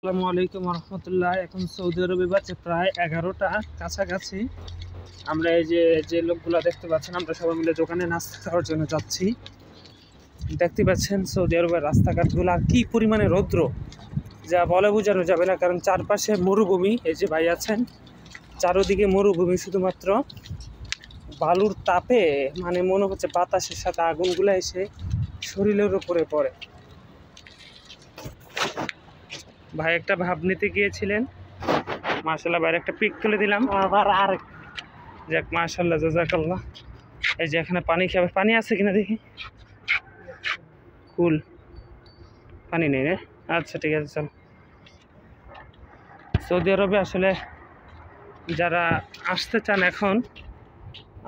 আসসালামু আলাইকুম রহমতুল্লাহ। এখন সৌদি আরবে বাজে প্রায় 11টা কাছাকাছি। আমরা এই যে লোকগুলো দেখতে পাচ্ছেন, আমরা সবাই মিলে দোকানে নাস্তা খাওয়ার জন্য যাচ্ছি। দেখতে পাচ্ছেন সৌদি আরবের রাস্তাঘাটগুলো আর কি পরিমাণে রৌদ্র, যা বলে বোঝানো যাবে না। কারণ চারপাশে মরুভূমি, এই যে ভাই আছেন, চারোদিকে মরুভূমি, শুধুমাত্র বালুর তাপে মানে মনে হচ্ছে বাতাসের সাথে আগুনগুলো এসে শরীরের উপরে পড়ে। ভাই একটা ভাব নিতে গিয়েছিলেন, মাশাআল্লাহ ভাইয়ের একটা পিক তুলে দিলাম। আবার আরেক যাক, মাশাআল্লাহ জাযাকাল্লাহ। এই যে এখানে পানি খাবে, পানি আছে কিনা দেখি। কুল পানি নেই রে, আচ্ছা ঠিক আছে চল। সৌদি আরবে আসলে যারা আসতে চান এখন,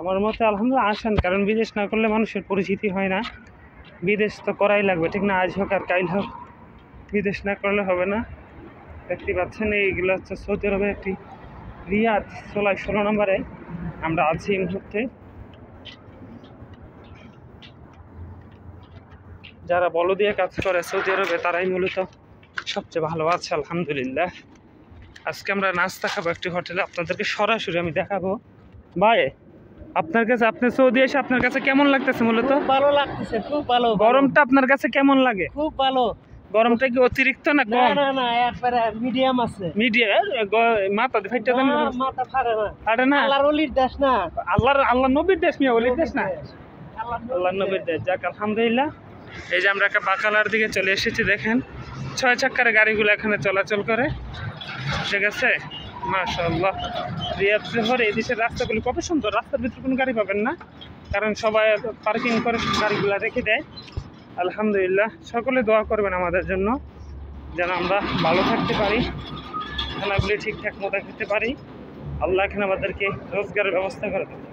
আমার মতে আলহামদুলিল্লাহ আসেন, কারণ বিদেশ না করলে মানুষের পরিচিতি হয় না। বিদেশ তো করাই লাগবে, ঠিক না? আজ হোক আর কাইল হোক, বিদেশ না করলে হবে না। দেখতে পাচ্ছেন এইগুলো হচ্ছে সৌদি আরবের একটি রিয়াদ 16 নম্বরে আমরা আছি এই মুহূর্তে। যারা বল দিয়ে কাজ করে সৌদি আরবে, তারাই মূলত সবচেয়ে ভালো আছে আলহামদুলিল্লাহ। আজকে আমরা নাস্তা খাবো একটি হোটেলে, আপনাদেরকে সরাসরি আমি দেখাবো। ভাই আপনার কাছে, আপনি সৌদি এসে আপনার কাছে কেমন লাগতেছে? মূলত ভালো লাগতেছে, খুব ভালো। গরমটা আপনার কাছে কেমন লাগে? খুব ভালো। গরমটা কি অতিরিক্ত না কম? না না, একবারে মিডিয়াম আছে। মিডিয়াম। মাথা ফাইটা দেন, মাথা ফাড়ে না। ফাটে না? আল্লাহর ওলির দেশ না, আল্লাহ নবীর দেশ, মিয়া ওলির দেশ না, আল্লাহ নবীর দেশ। যাক আলহামদুলিল্লাহ। এই যে আমরা একটা বাকালার দিকে চলে এসেছি, দেখেন 6 চাক্কার গাড়িগুলো এখানে চলাচল করে, ঠিক আছে? মাশাআল্লাহ। রিয়াদ শহর এই দেশের রাস্তাগুলো কত সুন্দর, রাস্তার ভিতরে কোনো গাড়ি পাবেন না, কারণ সবাই পার্কিং করে গাড়িগুলো রেখে দেয়। আলহামদুলিল্লাহ, সকলে দোয়া করবেন আমাদের জন্য, যেন আমরা ভালো থাকতে পারি, খানাগুলি ঠিকঠাক মতো খেতে পারি। আল্লাহ এখানে আমাদেরকে রোজগারের ব্যবস্থা করে দেবে।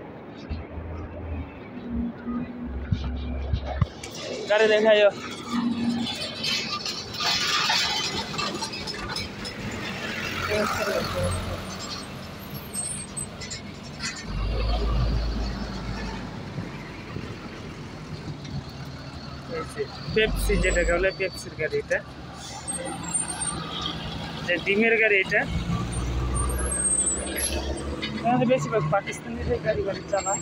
গাড়ি দেখাই পেপসি, যেটাকে বলে পেপসির গাড়ি, এটা যে ডিমের গাড়ি, এটা বেশিরভাগ পাকিস্তানি গাড়ি চালায়।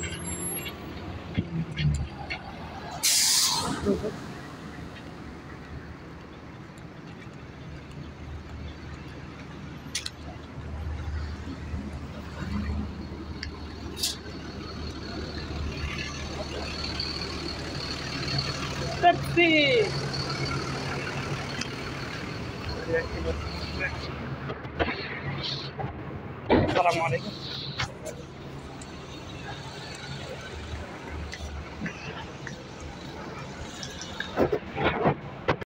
Pepsi. Assalamualaikum.